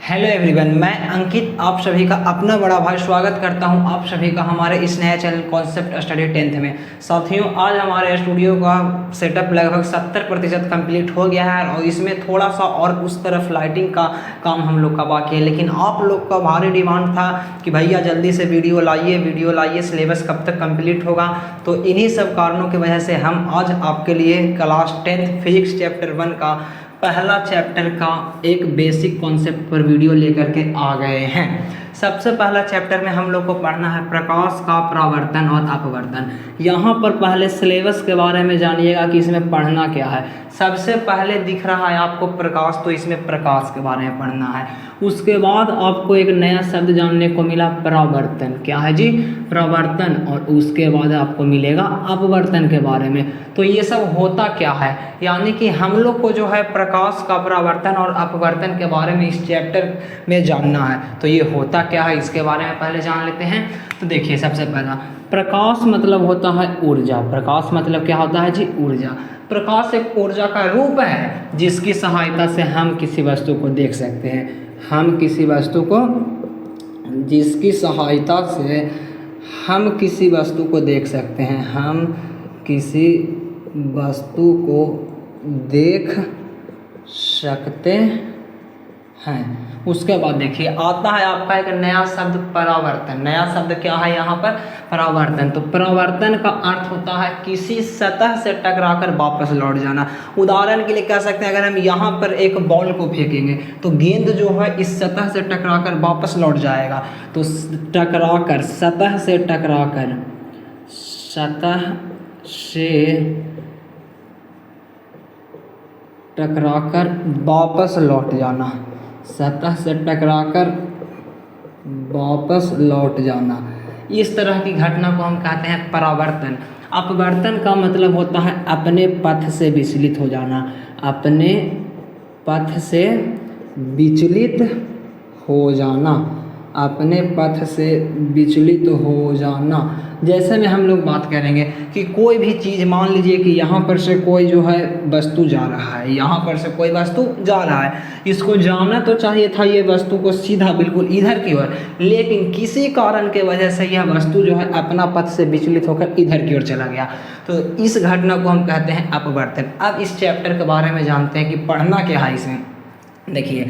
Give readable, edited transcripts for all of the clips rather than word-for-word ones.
Hello everyone, मैं अंकित आप सभी का अपना बड़ा भाई स्वागत करता हूं आप सभी का हमारे इस नए चैनल कॉन्सेप्ट स्टडी 10th में। साथियों, आज हमारे स्टूडियो का सेटअप लगभग 70% कंप्लीट हो गया है और इसमें थोड़ा सा और उस तरफ लाइटिंग का काम हम लोग का बाकी है। लेकिन आप लोग का भारी डिमांड था कि भैया जल्दी से वीडियो लाइए, सिलेबस कब तक कंप्लीट होगा। तो इन्हीं सब कारणों की वजह से हम आज आपके लिए क्लास 10th फिजिक्स चैप्टर 1 का पहला चैप्टर का एक बेसिक कॉन्सेप्ट पर वीडियो लेकर के आ गए हैं। सबसे पहला चैप्टर में हम लोग को पढ़ना है प्रकाश का परावर्तन और अपवर्तन। यहाँ पर पहले सिलेबस के बारे में जानिएगा कि इसमें पढ़ना क्या है। सबसे पहले दिख रहा है आपको प्रकाश, तो इसमें प्रकाश के बारे में पढ़ना है। उसके बाद आपको एक नया शब्द जानने को मिला परावर्तन। क्या है जी? परावर्तन। और उसके बाद आपको मिलेगा अपवर्तन के बारे में। तो ये सब होता क्या है, यानी कि हम लोग को जो है प्रकाश का परावर्तन और अपवर्तन के बारे में इस चैप्टर में जानना है। तो ये होता क्या है इसके बारे में पहले जान लेते हैं। तो देखिए, सबसे पहला प्रकाश मतलब होता है ऊर्जा। प्रकाश मतलब क्या होता है जी? ऊर्जा। प्रकाश एक ऊर्जा का रूप है जिसकी सहायता से हम किसी वस्तु को देख सकते हैं। हम किसी वस्तु को, जिसकी सहायता से हम किसी वस्तु को देख सकते हैं। हम किसी वस्तु को देख सकते हैं। उसके बाद देखिए आता है आपका एक नया शब्द परावर्तन। नया शब्द क्या है यहाँ पर? परावर्तन। तो परावर्तन का अर्थ होता है किसी सतह से टकराकर वापस लौट जाना। उदाहरण के लिए कह सकते हैं, अगर हम यहाँ पर एक बॉल को फेंकेंगे तो गेंद जो है इस सतह से टकराकर वापस लौट जाएगा। तो टकराकर, सतह से टकराकर, सतह से टकराकर वापस लौट जाना, सतह से टकराकर वापस लौट जाना, इस तरह की घटना को हम कहते हैं परावर्तन। अपवर्तन का मतलब होता है अपने पथ से विचलित हो जाना। अपने पथ से विचलित हो जाना, अपने पथ से विचलित हो जाना। जैसे में हम लोग बात करेंगे कि कोई भी चीज़, मान लीजिए कि यहाँ पर से कोई जो है वस्तु जा रहा है, यहाँ पर से कोई वस्तु जा रहा है, इसको जाना तो चाहिए था ये वस्तु को सीधा बिल्कुल इधर की ओर, लेकिन किसी कारण के वजह से यह वस्तु जो है अपना पथ से विचलित होकर इधर की ओर चला गया। तो इस घटना को हम कहते हैं अपवर्तन। अब इस चैप्टर के बारे में जानते हैं कि पढ़ना क्या है इसमें। देखिए,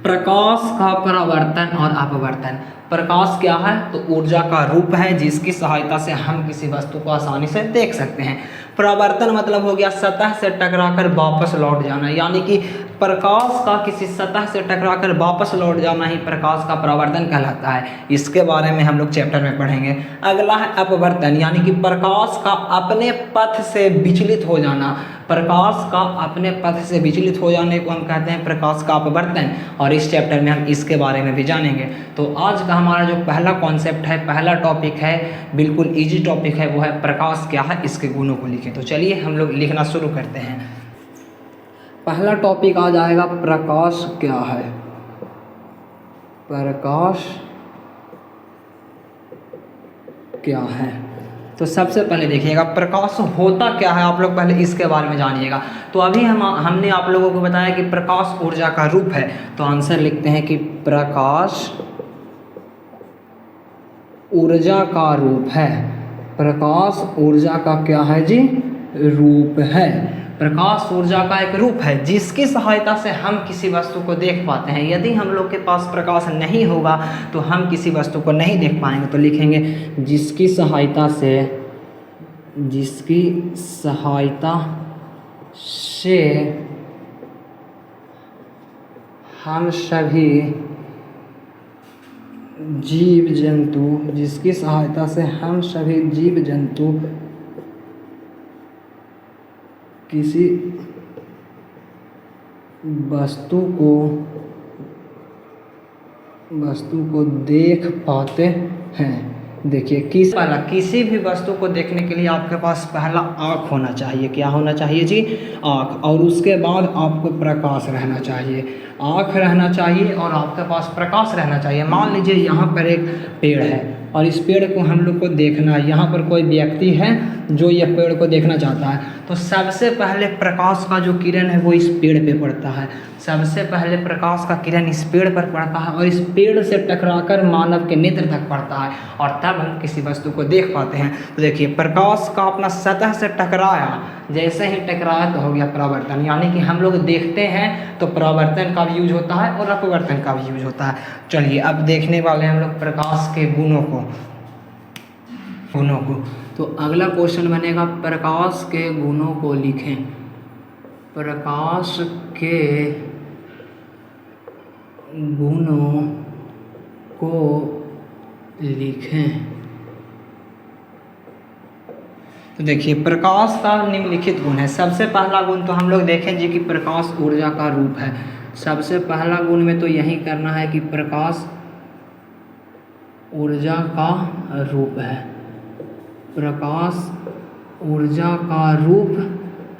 प्रकाश का परावर्तन और अपवर्तन। प्रकाश क्या है? तो ऊर्जा का रूप है जिसकी सहायता से हम किसी वस्तु को आसानी से देख सकते हैं। परावर्तन मतलब हो गया सतह से टकराकर वापस लौट जाना, यानी कि प्रकाश का किसी सतह से टकराकर वापस लौट जाना ही प्रकाश का परावर्तन कहलाता है। इसके बारे में हम लोग चैप्टर में पढ़ेंगे। अगला है अपवर्तन, यानी कि प्रकाश का अपने पथ से विचलित हो जाना। प्रकाश का अपने पथ से विचलित हो जाने को हम कहते हैं प्रकाश का अपवर्तन, और इस चैप्टर में हम इसके बारे में भी जानेंगे। तो आज का हमारा जो पहला कॉन्सेप्ट है, पहला टॉपिक है, बिल्कुल इजी टॉपिक है, वो है प्रकाश क्या है, इसके गुणों को लिखें। तो चलिए हम लोग लिखना शुरू करते हैं। पहला टॉपिक आ जाएगा प्रकाश क्या है। प्रकाश क्या है? तो सबसे पहले देखिएगा प्रकाश होता क्या है, आप लोग पहले इसके बारे में जानिएगा। तो अभी हमने आप लोगों को बताया कि प्रकाश ऊर्जा का रूप है, तो आंसर लिखते हैं कि प्रकाश ऊर्जा का रूप है। प्रकाश ऊर्जा का क्या है जी? रूप है। प्रकाश ऊर्जा का एक रूप है जिसकी सहायता से हम किसी वस्तु को देख पाते हैं। यदि हम लोग के पास प्रकाश नहीं होगा तो हम किसी वस्तु को नहीं देख पाएंगे। तो लिखेंगे जिसकी सहायता से, जिसकी सहायता से हम सभी जीव जंतु, जिसकी सहायता से हम सभी जीव जंतु किसी वस्तु को देख पाते हैं। देखिए, किसी भी वस्तु को देखने के लिए आपके पास पहला आँख होना चाहिए। क्या होना चाहिए जी? आँख। और उसके बाद आपको प्रकाश रहना चाहिए। आँख रहना चाहिए और आपके पास प्रकाश रहना चाहिए। मान लीजिए यहाँ पर एक पेड़ है और इस पेड़ को हम लोग को देखना है। यहाँ पर कोई व्यक्ति है जो यह पेड़ को देखना चाहता है, तो सबसे पहले प्रकाश का जो किरण है वो इस पेड़ पे पड़ता है। सबसे पहले प्रकाश का किरण इस पेड़ पर पड़ता है और इस पेड़ से टकराकर मानव के नेत्र तक पड़ता है और तब हम किसी वस्तु को देख पाते हैं। तो देखिए प्रकाश का अपना सतह से टकराया, जैसे ही टकराया तो हो गया परावर्तन, यानी कि हम लोग देखते हैं तो परावर्तन का भी यूज होता है और अपवर्तन का भी यूज होता है। चलिए अब देखने वाले हैं हम लोग प्रकाश के गुणों को। तो अगला क्वेश्चन बनेगा प्रकाश के गुणों को लिखें। प्रकाश के गुणों को लिखें। तो देखिए प्रकाश का निम्नलिखित गुण है। सबसे पहला गुण तो हम लोग देखें जी कि प्रकाश ऊर्जा का रूप है। सबसे पहला गुण में तो यही करना है कि प्रकाश ऊर्जा का रूप है। प्रकाश ऊर्जा का रूप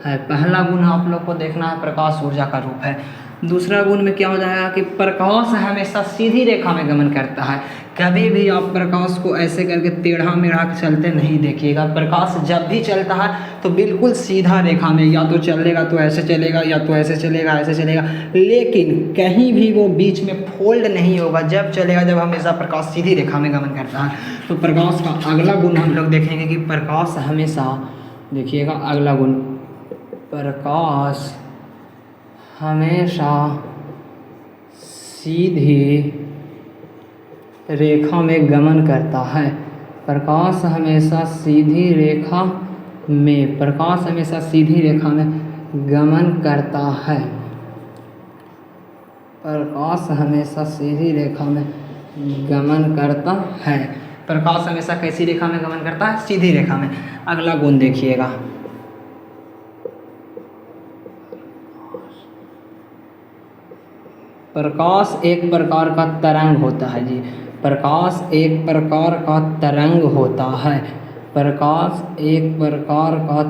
है, पहला गुण आप लोग को देखना है, प्रकाश ऊर्जा का रूप है। दूसरा गुण में क्या हो जाएगा कि प्रकाश हमेशा सीधी रेखा में गमन करता है। कभी भी आप प्रकाश को ऐसे करके टेढ़ा मेढ़ा चलते नहीं देखिएगा। प्रकाश जब भी चलता है तो बिल्कुल सीधा रेखा में, या तो चलेगा तो ऐसे चलेगा, या तो ऐसे चलेगा ऐसे चलेगा, लेकिन कहीं भी वो बीच में फोल्ड नहीं होगा जब चलेगा, जब हमेशा प्रकाश सीधी रेखा में गमन करता है। तो प्रकाश का अगला गुण हम लोग देखेंगे कि प्रकाश हमेशा, देखिएगा अगला गुण, प्रकाश हमेशा सीधी रेखा में गमन करता है। प्रकाश हमेशा सीधी रेखा में, प्रकाश हमेशा सीधी रेखा में गमन करता है। प्रकाश हमेशा सीधी रेखा में गमन करता है। प्रकाश हमेशा कैसी रेखा में गमन करता है? सीधी रेखा में। अगला गुण देखिएगा, प्रकाश एक प्रकार का तरंग होता है जी। प्रकाश एक प्रकार का तरंग होता है। प्रकाश एक प्रकार का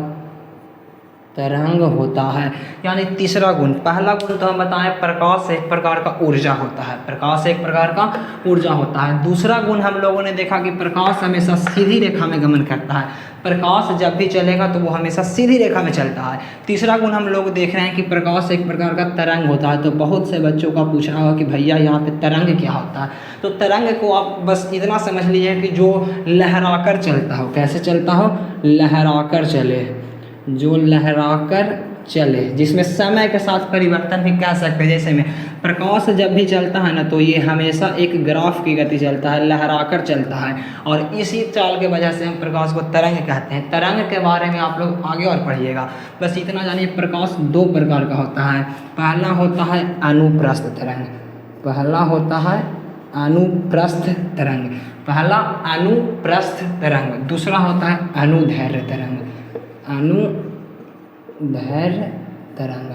तरंग होता है। यानी तीसरा गुण, पहला गुण तो हम बताएं प्रकाश एक प्रकार का ऊर्जा होता है। प्रकाश एक प्रकार का ऊर्जा होता है। दूसरा गुण हम लोगों ने देखा कि प्रकाश हमेशा सीधी रेखा में गमन करता है। प्रकाश जब भी चलेगा तो वो हमेशा सीधी रेखा में चलता है। तीसरा गुण हम लोग देख रहे हैं कि प्रकाश एक प्रकार का तरंग होता है। तो बहुत से बच्चों का पूछ रहा होगा कि भैया यहाँ पे तरंग क्या होता है? तो तरंग को आप बस इतना समझ लीजिए कि जो लहराकर चलता हो। कैसे चलता हो? लहराकर चले, जो लहराकर चले, जिसमें समय के साथ परिवर्तन भी कह सकते हैं। जैसे में प्रकाश जब भी चलता है ना तो ये हमेशा एक ग्राफ की गति चलता है, लहराकर चलता है, और इसी चाल के वजह से हम प्रकाश को तरंग कहते हैं। तरंग के बारे में आप लोग आगे और पढ़िएगा। बस इतना जानिए, प्रकाश दो प्रकार का होता है। पहला होता है अनुप्रस्थ तरंग, पहला होता है अनुप्रस्थ तरंग, पहला अनुप्रस्थ तरंग। दूसरा होता है अनुदैर्घ्य तरंग, अनुदैर्घ्य तरंग।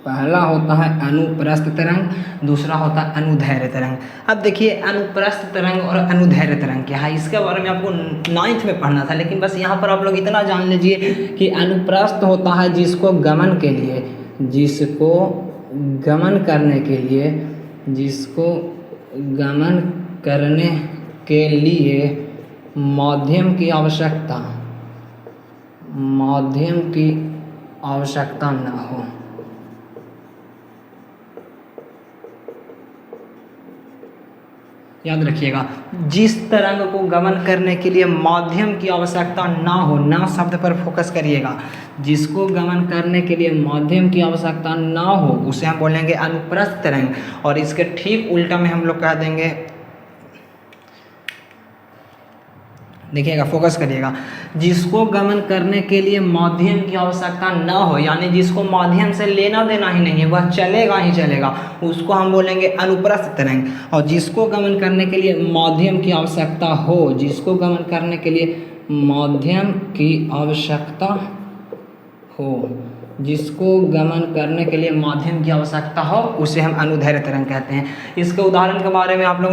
पहला होता है अनुप्रस्थ तरंग, दूसरा होता है अनुदैर्घ्य तरंग। अब देखिए अनुप्रस्थ तरंग और अनुदैर्घ्य तरंग क्या है, इसके बारे में आपको 9th में पढ़ना था, लेकिन बस यहाँ पर आप लोग इतना जान लीजिए कि अनुप्रस्थ होता है जिसको गमन के लिए, जिसको गमन करने के लिए, जिसको गमन करने के लिए माध्यम की आवश्यकता, माध्यम की आवश्यकता न हो। याद रखिएगा, जिस तरंग को गमन करने के लिए माध्यम की आवश्यकता ना हो, ना शब्द पर फोकस करिएगा, जिसको गमन करने के लिए माध्यम की आवश्यकता ना हो उसे हम बोलेंगे अनुप्रस्थ तरंग। और इसके ठीक उल्टा में हम लोग कह देंगे, देखिएगा फोकस करिएगा, जिसको गमन करने के लिए माध्यम की आवश्यकता ना हो, यानी जिसको माध्यम से लेना देना ही नहीं है, वह चलेगा ही चलेगा, उसको हम बोलेंगे अनुप्रस्थ तरंग। और जिसको गमन करने के लिए माध्यम की आवश्यकता हो, जिसको गमन करने के लिए माध्यम की आवश्यकता हो, जिसको गमन करने के लिए माध्यम की आवश्यकता हो उसे हम अनुदैर्घ्य तरंग कहते हैं। इसके उदाहरण के बारे में आप लोग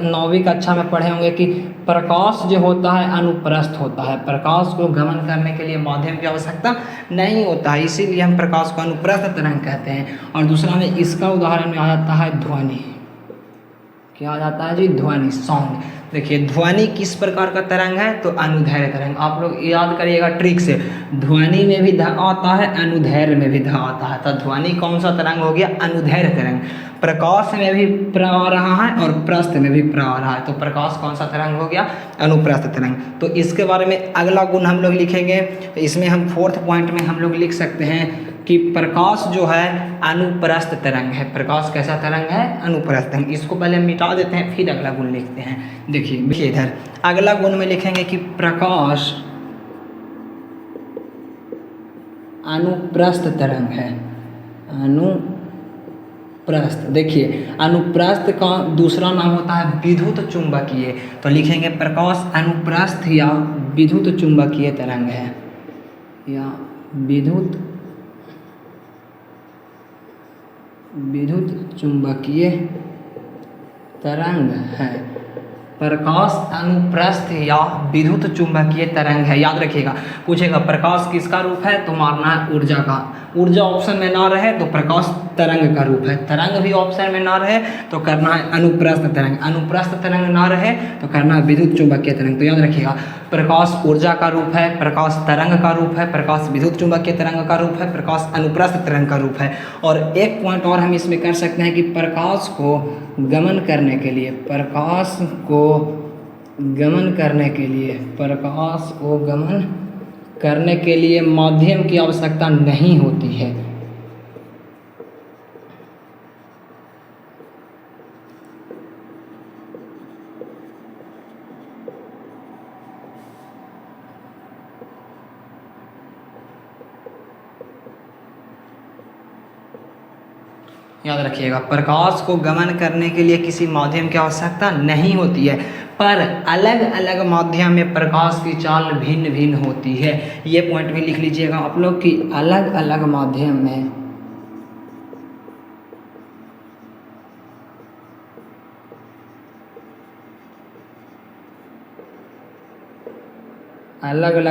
9वीं कक्षा में पढ़े होंगे कि प्रकाश जो होता है अनुप्रस्थ होता है, प्रकाश को गमन करने के लिए माध्यम की आवश्यकता नहीं होता है, इसीलिए हम प्रकाश को अनुप्रस्थ तरंग कहते हैं। और दूसरा में इसका उदाहरण में आ जाता है ध्वनि। क्या आ जाता है जी? ध्वनि, साउंड। देखिए ध्वनि किस प्रकार का तरंग है, तो अनुदैर्घ्य तरंग। आप लोग याद करिएगा ट्रिक से, ध्वनि में भी ध आता है, अनुदैर्घ्य में भी ध आता है। तो ध्वनि कौन सा तरंग हो गया, अनुदैर्घ्य तरंग। प्रकाश में भी प्र आ रहा है और प्रस्थ में भी प्र आ रहा है, तो प्रकाश कौन सा तरंग हो गया, अनुप्रस्थ तरंग। तो इसके बारे में अगला गुण हम लोग लिखेंगे। तो इसमें हम 4th पॉइंट में हम लोग लिख सकते हैं कि प्रकाश जो है अनुप्रस्थ तरंग है। प्रकाश कैसा तरंग है, अनुप्रस्थ तरंग। इसको पहले हम मिटा देते हैं, फिर अगला गुण लिखते हैं। देखिए इधर अगला गुण में लिखेंगे कि प्रकाश अनुप्रस्थ तरंग है। अनुप्रस्थ, देखिए अनुप्रस्थ का दूसरा नाम होता है विद्युत चुंबकीय। तो लिखेंगे प्रकाश अनुप्रस्थ या विद्युत चुंबकीय तरंग है, या विद्युत चुंबकीय तरंग है। प्रकाश अनुप्रस्थ या विद्युत चुंबकीय तरंग है। याद रखिएगा, पूछेगा प्रकाश किसका रूप है, तो मारना है ऊर्जा का। ऊर्जा ऑप्शन में ना रहे तो प्रकाश तरंग का रूप है। तरंग भी ऑप्शन में ना रहे तो करना है अनुप्रस्थ तरंग। अनुप्रस्थ तरंग ना रहे तो करना है विद्युत चुंबकीय तरंग। तो याद रखिएगा, प्रकाश ऊर्जा का रूप है, प्रकाश तरंग का रूप है, प्रकाश विद्युत चुंबकीय तरंग का रूप है, प्रकाश अनुप्रस्थ तरंग का रूप है। और एक पॉइंट और हम इसमें कर सकते हैं कि प्रकाश को गमन करने के लिए, प्रकाश को गमन करने के लिए माध्यम की आवश्यकता नहीं होती है। याद रखिएगा, प्रकाश को गमन करने के लिए किसी माध्यम की आवश्यकता नहीं होती है, पर अलग अलग माध्यम में प्रकाश की चाल भिन्न भिन्न होती है। ये पॉइंट भी लिख लीजिएगा आप लोग कि अलग अलग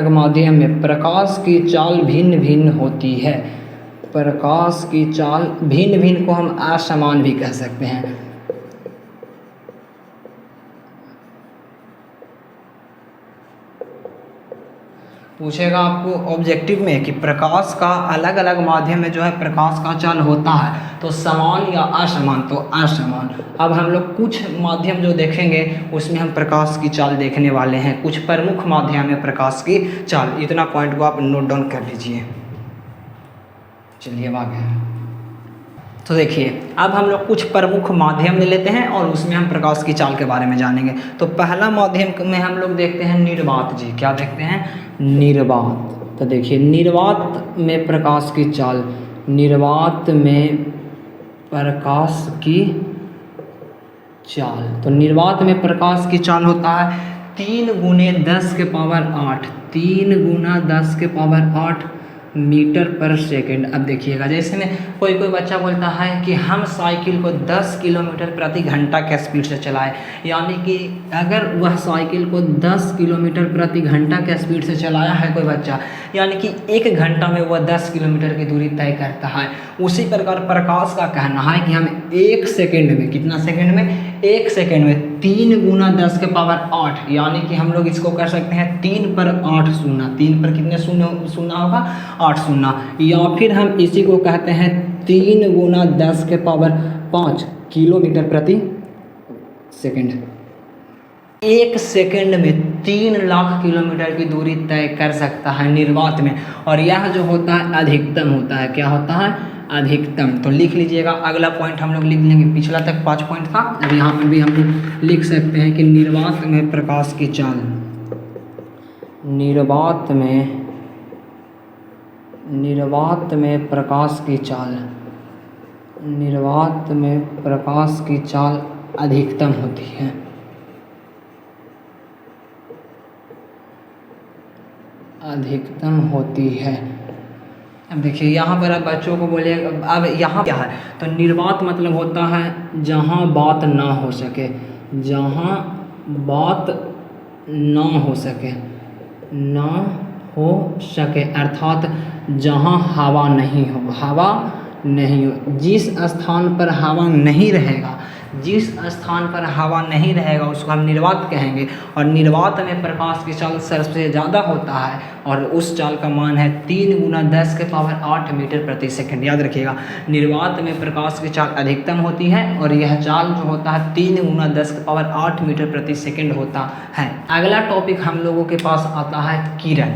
माध्यम में प्रकाश की चाल भिन्न भिन्न होती है। प्रकाश की चाल भिन्न भिन्न को हम असमान भी कह सकते हैं। पूछेगा आपको ऑब्जेक्टिव में कि प्रकाश का अलग अलग माध्यम में जो है प्रकाश का चाल होता है, तो समान या असमान, तो असमान। अब हम लोग कुछ माध्यम जो देखेंगे उसमें हम प्रकाश की चाल देखने वाले हैं, कुछ प्रमुख माध्यम में प्रकाश की चाल। इतना पॉइंट को आप नोट डाउन कर लीजिए। चलिए अब आगे। तो देखिए अब हम लोग कुछ प्रमुख माध्यम ले लेते हैं और उसमें हम प्रकाश की चाल के बारे में जानेंगे। तो पहला माध्यम में हम लोग देखते हैं निर्वात जी। क्या देखते हैं, निर्वात। तो देखिए निर्वात में प्रकाश की चाल, निर्वात में प्रकाश की चाल। तो निर्वात में प्रकाश की चाल होता है 3 × 10 के पावर 8, 3 × 10 के पावर 8 मीटर पर सेकंड। अब देखिएगा, जैसे में कोई बच्चा बोलता है कि हम साइकिल को 10 किलोमीटर प्रति घंटा के स्पीड से चलाएं, यानी कि अगर वह साइकिल को 10 किलोमीटर प्रति घंटा के स्पीड से चलाया है कोई बच्चा, यानी कि 1 घंटा में वह 10 किलोमीटर की दूरी तय करता है। उसी प्रकार प्रकाश का कहना है कि हम 1 सेकेंड में, कितना सेकेंड में, 1 सेकेंड में 3 × 10 के पावर 8, यानी कि हम लोग इसको कर सकते हैं 3 पर 8 शून्य। 3 पर कितने शून्य होगा, 8 शून्य। या फिर हम इसी को कहते हैं 3 × 10 के पावर 5 किलोमीटर प्रति सेकेंड। 1 सेकेंड में 3 लाख किलोमीटर की दूरी तय कर सकता है निर्वात में। और यह जो होता है अधिकतम होता है। क्या होता है, अधिकतम। तो लिख लीजिएगा, अगला पॉइंट हम लोग लिख लेंगे। पिछला तक 5 पॉइंट था, अब यहाँ पर भी हम लोग लिख सकते हैं कि निर्वात में प्रकाश की चाल, निर्वात में प्रकाश की चाल, निर्वात में प्रकाश की चाल अधिकतम होती है। अधिकतम होती है। अब देखिए यहाँ पर अब बच्चों को बोलिए, अब यहाँ क्या है, तो निर्वात मतलब होता है जहाँ बात ना हो सके, जहाँ बात ना हो सके, ना हो सके अर्थात जहाँ हवा नहीं हो, हवा नहीं हो। जिस स्थान पर हवा नहीं रहेगा, जिस स्थान पर हवा नहीं रहेगा उसको हम निर्वात कहेंगे, और निर्वात में प्रकाश की चाल सबसे ज़्यादा होता है और उस चाल का मान है 3 × 10⁸ मीटर प्रति सेकंड। याद रखिएगा, निर्वात में प्रकाश की चाल अधिकतम होती है और यह चाल जो होता है 3 × 10⁸ मीटर प्रति सेकंड होता है। अगला टॉपिक हम लोगों के पास आता है किरण।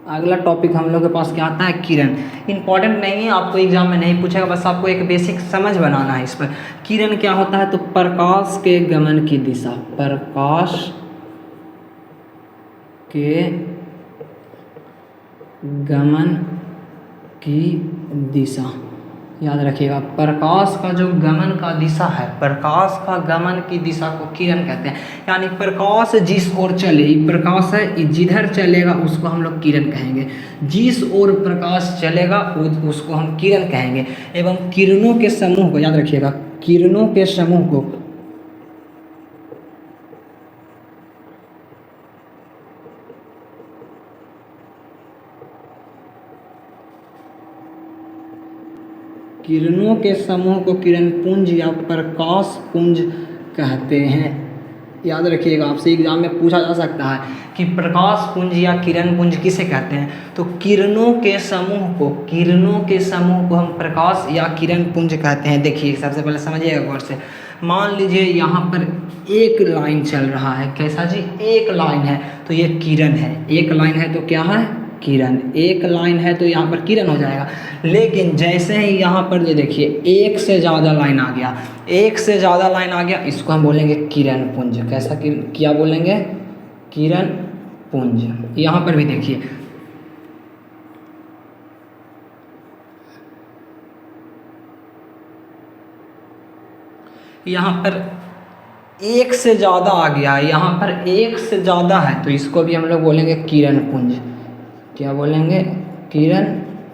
अगला टॉपिक हम लोग के पास क्या आता है, किरण। इंपॉर्टेंट नहीं है, आपको एग्जाम में नहीं पूछेगा, बस आपको एक बेसिक समझ बनाना है इस पर। किरण क्या होता है, तो प्रकाश के गमन की दिशा, प्रकाश के गमन की दिशा। याद रखिएगा, प्रकाश का जो गमन का दिशा है, प्रकाश का गमन की दिशा को किरण कहते हैं। यानी प्रकाश जिस ओर चले, प्रकाश है जिधर चलेगा उसको हम लोग किरण कहेंगे, जिस ओर प्रकाश चलेगा उसको हम किरण कहेंगे। एवं किरणों के समूह को, याद रखिएगा, किरणों के समूह को किरणों के समूह को किरण पुंज या प्रकाश पुंज कहते हैं। याद रखिएगा, आपसे एग्जाम में पूछा जा सकता है कि प्रकाश पुंज या किरण पुंज किसे कहते हैं, तो किरणों के समूह को हम प्रकाश या किरण पुंज कहते हैं। देखिए, सबसे पहले समझिएगा गौर से। मान लीजिए यहाँ पर एक लाइन चल रहा है, कैसा जी, एक लाइन है तो ये किरण है, एक लाइन है तो क्या है, किरण। एक लाइन है तो यहाँ पर किरण हो जाएगा। लेकिन जैसे ही यहाँ पर ये देखिए एक से ज़्यादा लाइन आ गया, एक से ज़्यादा लाइन आ गया, इसको हम बोलेंगे किरण पुंज। कैसा क्या बोलेंगे, किरण पुंज। यहाँ पर भी देखिए, यहाँ पर एक से ज़्यादा आ गया, यहाँ पर एक से ज़्यादा है तो इसको भी हम लोग बोलेंगे किरण पुंज। क्या बोलेंगे, किरण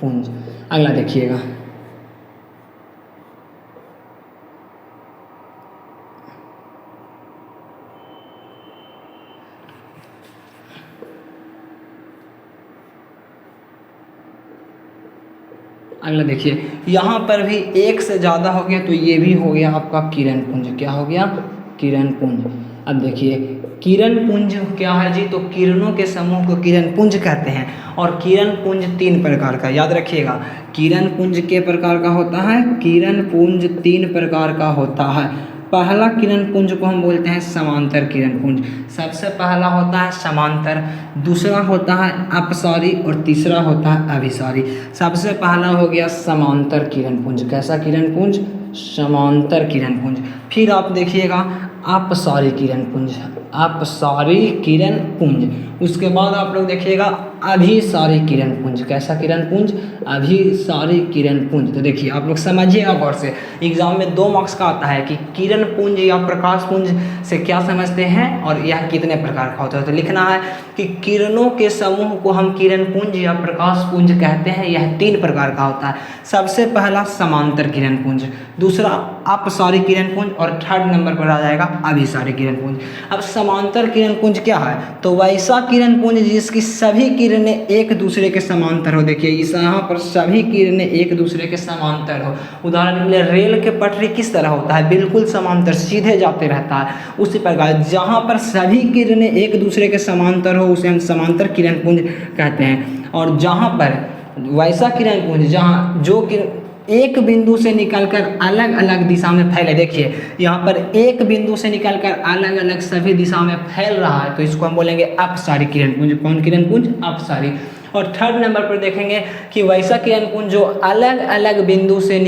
पुंज। अगला देखिएगा, अगला देखिए, यहाँ पर भी एक से ज़्यादा हो गया तो ये भी हो गया आपका किरण पुंज। क्या हो गया, किरण पुंज। अब देखिए, किरण पुंज क्या है जी, तो किरणों के समूह को किरण पुंज कहते हैं। और किरण पुंज 3 प्रकार का, याद रखिएगा, किरण पुंज के प्रकार का होता है, किरण पुंज 3 प्रकार का होता है। पहला किरण पुंज को हम बोलते हैं समांतर किरण पुंज। सबसे पहला होता है समांतर, दूसरा होता है अपसारी और तीसरा होता है अभिसारी। सबसे पहला हो गया समांतर किरण पुंज। कैसा किरण पुंज, समांतर किरण पुंज। फिर आप देखिएगा अपसारी किरण पुंज, अपसारी किरण पुंज। उसके बाद आप लोग देखिएगा अभिसारी किरण पुंज। कैसा किरण पुंज, अभिसारी किरण पुंज। तो देखिए आप लोग समझिएगा गौर से, एग्जाम में 2 मार्क्स का आता है कि किरण पुंज या प्रकाश पुंज से क्या समझते हैं और यह कितने प्रकार का होता है। तो लिखना है कि किरणों के समूह को हम किरण पुंज या प्रकाश पुंज कहते हैं। यह 3 प्रकार का होता है। सबसे पहला समांतर किरण पुंज, दूसरा अपसारी किरण पुंज और थर्ड नंबर पर आ जाएगा अभिसारी किरण पुंज। अब समांतर किरण पुंज क्या है, तो वैसा किरण पुंज जिसकी सभी किरणें एक दूसरे के समांतर हो। देखिए इस यहाँ पर सभी किरणें एक दूसरे के समांतर हो। उदाहरण के लिए रेल के पटरी किस तरह होता है, बिल्कुल समांतर, सीधे जाते रहता है। उसी प्रकार जहाँ पर सभी किरणें एक दूसरे के समांतर हो उसे हम समांतर किरण पुंज कहते हैं। और जहाँ पर वैसा किरण पुंज जहाँ जो एक बिंदु से निकलकर अलग अलग दिशा में फैले। देखिए यहाँ पर एक बिंदु से निकलकर अलग अलग सभी दिशा में फैल रहा है तो इसको हम बोलेंगे अपसारी किरण पुंज। कौन किरण पुंज, अपसारी। और थर्ड नंबर पर देखेंगे कि वैसा किरण पुंज जो अलग अलग बिंदु से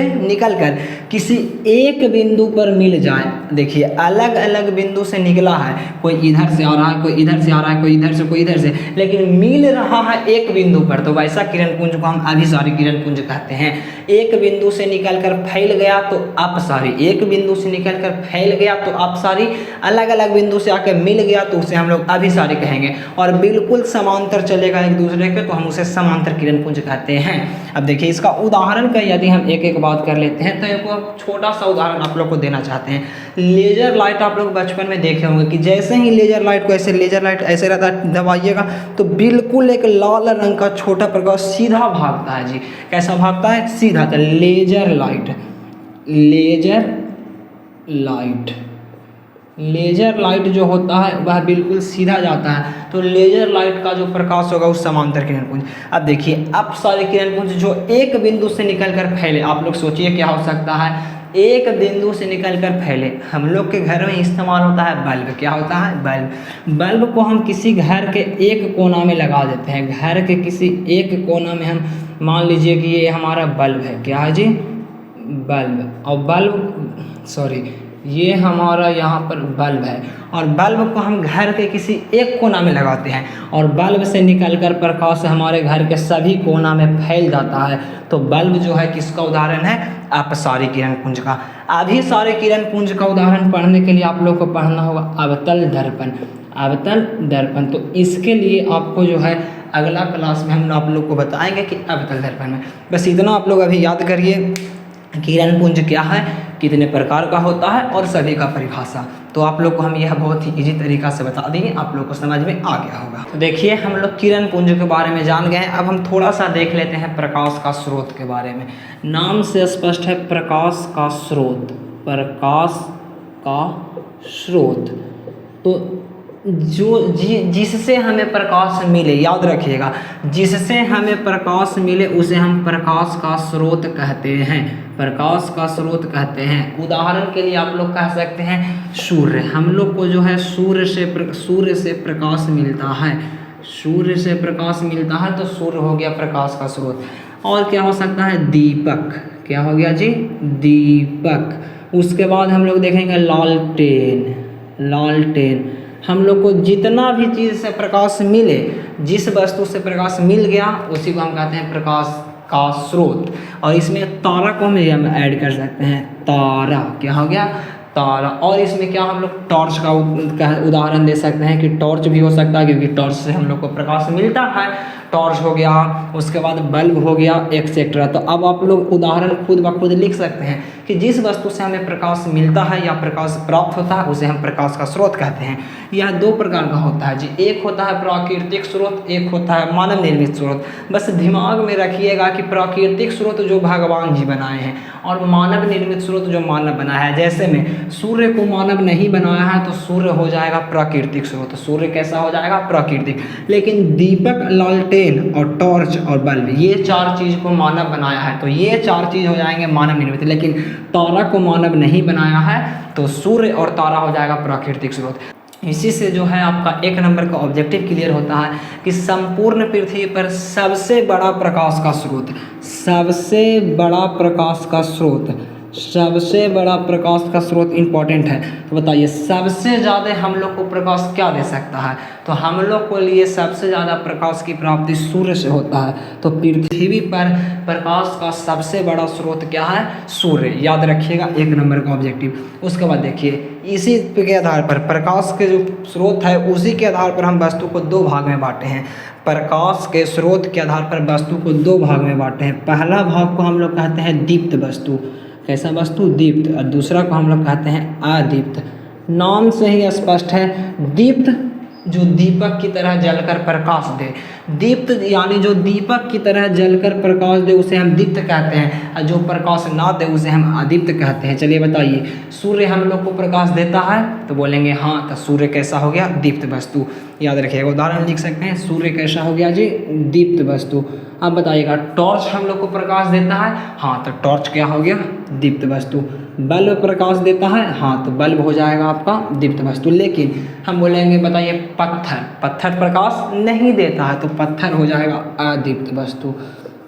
निकलकर किसी एक बिंदु पर मिल जाए। देखिए अलग अलग बिंदु से निकला है, कोई इधर से आ रहा है, कोई इधर से आ रहा है, कोई इधर से, कोई इधर से, लेकिन मिल रहा है एक बिंदु पर, तो वैसा किरण पुंज को हम अभिसारी किरण पुंज कहते हैं। एक बिंदु से निकलकर फैल गया तो अपसारी, एक बिंदु से निकलकर फैल गया तो अपसारी, अलग अलग बिंदु से आकर मिल गया तो उसे हम लोग अभिसारी कहेंगे। और बिल्कुल समांतर चलेगा एक दूसरे के तो हम उसे समांतर किरण पुंज कहते हैं। अब देखिए इसका उदाहरण का यदि हम एक एक बात कर लेते हैं तो एक छोटा सा उदाहरण आप लोग को देना चाहते हैं। लेजर लाइट आप लोग बचपन में देखे होंगे कि जैसे ही लेजर लाइट को ऐसे लेजर लाइट ऐसे रहता है, दबाइएगा तो बिल्कुल एक लाल रंग का छोटा प्रकाश सीधा भागता है जी। कैसा भागता है? सीधा। तो laser light, laser light, laser light जो होता है वह बिल्कुल सीधा जाता है। तो लेजर लाइट का जो प्रकाश होगा उस समांतर किरण पुंज। अब देखिए अपसारी किरण पुंज जो एक बिंदु से निकलकर फैले, आप लोग सोचिए क्या हो सकता है, एक बिंदु से निकलकर फैले। हम लोग के घर में इस्तेमाल होता है बल्ब। क्या होता है? बल्ब। बल्ब को हम किसी घर के एक कोना में लगा देते हैं, घर के किसी एक कोना में हम मान लीजिए कि ये हमारा बल्ब है। क्या है जी? बल्ब। और बल्ब ये हमारा यहाँ पर बल्ब है और बल्ब को हम घर के किसी एक कोना में लगाते हैं और बल्ब से निकलकर प्रकाश हमारे घर के सभी कोना में फैल जाता है। तो बल्ब जो है किसका उदाहरण है? अपसारी किरण पुंज का। अभिसारी किरण पुंज का उदाहरण पढ़ने के लिए आप लोग को पढ़ना होगा अवतल दर्पण। अवतल दर्पण, तो इसके लिए आपको जो है अगला क्लास में हम आप लोग को बताएंगे कि अवतल दर्पण में। बस इतना आप लोग अभी याद करिए, किरण पुंज क्या है, कितने प्रकार का होता है और सभी का परिभाषा। तो आप लोग को हम यह बहुत ही इजी तरीका से बता देंगे, आप लोग को समझ में आ गया होगा। तो देखिए हम लोग किरण पुंज के बारे में जान गए हैं। अब हम थोड़ा सा देख लेते हैं प्रकाश का स्रोत के बारे में। नाम से स्पष्ट है प्रकाश का स्रोत, प्रकाश का स्रोत। तो जिससे हमें प्रकाश मिले, याद रखिएगा, जिससे हमें प्रकाश मिले उसे हम प्रकाश का स्रोत कहते हैं, प्रकाश का स्रोत कहते हैं। उदाहरण के लिए आप लोग कह सकते हैं सूर्य। हम लोग को जो है सूर्य से प्रकाश मिलता है, सूर्य से प्रकाश मिलता है, तो सूर्य हो गया प्रकाश का स्रोत। और क्या हो सकता है? दीपक। क्या हो गया जी? दीपक। उसके बाद हम लोग देखेंगे लालटेन। लालटेन, हम लोग को जितना भी चीज़ से प्रकाश मिले, जिस वस्तु से प्रकाश मिल गया उसी को हम कहते हैं प्रकाश का स्रोत। और इसमें तारा को हम ऐड कर सकते हैं, तारा। क्या हो गया? तारा। और इसमें क्या हम लोग टॉर्च का उदाहरण दे सकते हैं कि टॉर्च भी हो सकता है, क्योंकि टॉर्च से हम लोग को प्रकाश मिलता है। टॉर्च हो गया, उसके बाद बल्ब हो गया, एक्सेट्रा। तो अब आप लोग उदाहरण खुद ब खुद लिख सकते हैं कि जिस वस्तु से हमें प्रकाश मिलता है या प्रकाश प्राप्त होता है उसे हम प्रकाश का स्रोत कहते हैं। यह दो प्रकार का होता है जी, एक होता है प्राकृतिक स्रोत, एक होता है मानव निर्मित स्रोत। बस दिमाग में रखिएगा कि प्राकृतिक स्रोत जो भगवान जी बनाए हैं और मानव निर्मित स्रोत जो मानव बनाया है। जैसे में सूर्य को मानव नहीं बनाया है तो सूर्य हो जाएगा प्राकृतिक स्रोत, सूर्य कैसा हो जाएगा? प्राकृतिक। लेकिन दीपक, लालटेन और टॉर्च और बल्ब, ये चार चीज़ को मानव बनाया है, तो ये चार चीज़ हो जाएंगे मानव निर्मित। लेकिन तारा को मानव नहीं बनाया है तो सूर्य और तारा हो जाएगा प्राकृतिक स्रोत। इसी से जो है आपका एक नंबर का ऑब्जेक्टिव क्लियर होता है कि संपूर्ण पृथ्वी पर सबसे बड़ा प्रकाश का स्रोत, सबसे बड़ा प्रकाश का स्रोत, सबसे बड़ा प्रकाश का स्रोत इंपॉर्टेंट है। तो बताइए सबसे ज़्यादा हम लोग को प्रकाश क्या दे सकता है? तो हम लोग को लिए सबसे ज़्यादा प्रकाश की प्राप्ति सूर्य से होता है। तो पृथ्वी पर प्रकाश का सबसे बड़ा स्रोत क्या है? सूर्य। याद रखिएगा, एक नंबर का ऑब्जेक्टिव। उसके बाद देखिए इसी के आधार पर प्रकाश के जो स्रोत है उसी के आधार पर हम वस्तु को दो भाग में बांटे हैं। प्रकाश के स्रोत के आधार पर वस्तु को दो भाग में बांटे हैं। पहला भाग को हम लोग कहते हैं दीप्त वस्तु। कैसा वस्तु? दीप्त। और दूसरा को हम लोग कहते हैं अदीप्त। नाम से ही स्पष्ट है, दीप्त जो दीपक की तरह जलकर प्रकाश दे, दीप्त यानी जो दीपक की तरह जलकर प्रकाश दे उसे हम दीप्त कहते हैं, और जो प्रकाश ना दे उसे हम अदीप्त कहते हैं। चलिए बताइए, सूर्य हम लोग को प्रकाश देता है तो बोलेंगे हाँ, तो सूर्य कैसा हो गया? दीप्त वस्तु। याद रखिएगा, उदाहरण लिख सकते हैं, सूर्य कैसा हो गया जी? दीप्त वस्तु। अब बताइएगा, टॉर्च हम लोग को प्रकाश देता है, हाँ तो टॉर्च क्या हो गया? दीप्त वस्तु। बल्ब प्रकाश देता है, हाँ तो बल्ब हो जाएगा आपका दीप्त वस्तु। लेकिन हम बोलेंगे बताइए पत्थर, पत्थर प्रकाश नहीं देता है तो पत्थर हो जाएगा अदीप्त वस्तु।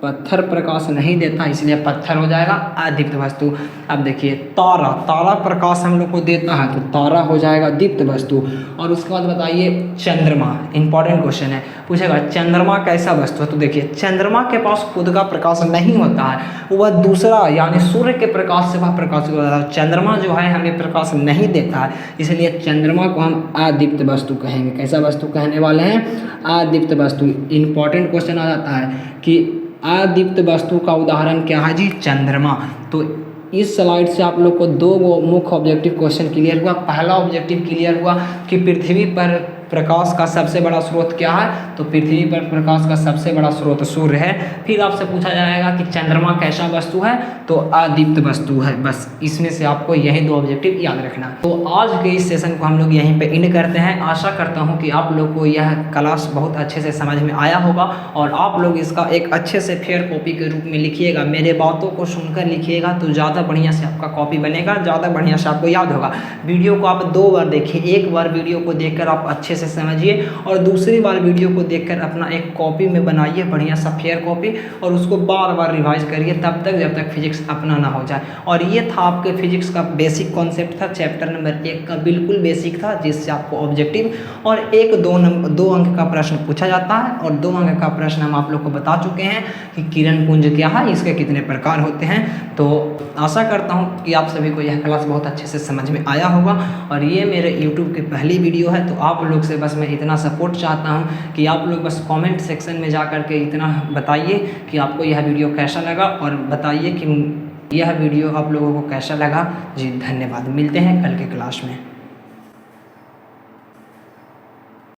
पत्थर प्रकाश नहीं देता इसलिए पत्थर हो जाएगा अदीप्त वस्तु। अब देखिए तारा, तारा प्रकाश हम लोग को देता है तो तारा हो जाएगा दीप्त वस्तु। और उसके बाद बताइए चंद्रमा, इंपॉर्टेंट क्वेश्चन है, पूछेगा चंद्रमा कैसा वस्तु है? तो देखिए चंद्रमा के पास खुद का प्रकाश नहीं होता है, वह दूसरा यानी सूर्य के प्रकाश से वह प्रकाशित होता है। चंद्रमा जो है हमें प्रकाश नहीं देता है, इसलिए चंद्रमा को हम अदीप्त वस्तु कहेंगे। कैसा वस्तु कहने वाले हैं? अदीप्त वस्तु। इंपॉर्टेंट क्वेश्चन आ जाता है कि अदीप्त वस्तु का उदाहरण क्या है जी? चंद्रमा। तो इस स्लाइड से आप लोग को दो मुख्य ऑब्जेक्टिव क्वेश्चन क्लियर हुआ। पहला ऑब्जेक्टिव क्लियर हुआ कि पृथ्वी पर प्रकाश का सबसे बड़ा स्रोत क्या है? तो पृथ्वी पर प्रकाश का सबसे बड़ा स्रोत सूर्य है। फिर आपसे पूछा जाएगा कि चंद्रमा कैसा वस्तु है? तो अदीप्त वस्तु है। बस इसमें से आपको यही दो ऑब्जेक्टिव याद रखना है। तो आज के इस सेशन को हम लोग यहीं पे एंड करते हैं। आशा करता हूँ कि आप लोग को यह क्लास बहुत अच्छे से समझ में आया होगा और आप लोग इसका एक अच्छे से फेयर कॉपी के रूप में लिखिएगा। मेरे बातों को सुनकर लिखिएगा तो ज़्यादा बढ़िया से आपका कॉपी बनेगा, ज़्यादा बढ़िया से आपको याद होगा। वीडियो को आप 2 बार देखिए। एक बार वीडियो को देखकर आप अच्छे से समझिए और दूसरी बार वीडियो को देखकर अपना एक कॉपी में बनाइए बढ़िया सा फेयर कॉपी और उसको बार बार रिवाइज करिए तब तक जब तक फिजिक्स अपना ना हो जाए। और ये था आपके फिजिक्स का बेसिक कॉन्सेप्ट था, चैप्टर नंबर 1 का बिल्कुल बेसिक था, जिससे आपको ऑब्जेक्टिव और 1-2 अंक का प्रश्न पूछा जाता है। और 2 अंक का प्रश्न हम आप लोग को बता चुके हैं कि किरण पुंज क्या है, इसके कितने प्रकार होते हैं। तो आशा करता हूँ कि आप सभी को यह क्लास बहुत अच्छे से समझ में आया होगा। और ये मेरे YouTube की पहली वीडियो है, तो आप लोग से बस मैं इतना सपोर्ट चाहता हूँ कि आप लोग बस कमेंट सेक्शन में जा कर के इतना बताइए कि आपको यह वीडियो कैसा लगा और बताइए कि यह वीडियो आप लोगों को कैसा लगा। जी धन्यवाद। मिलते हैं कल के क्लास में।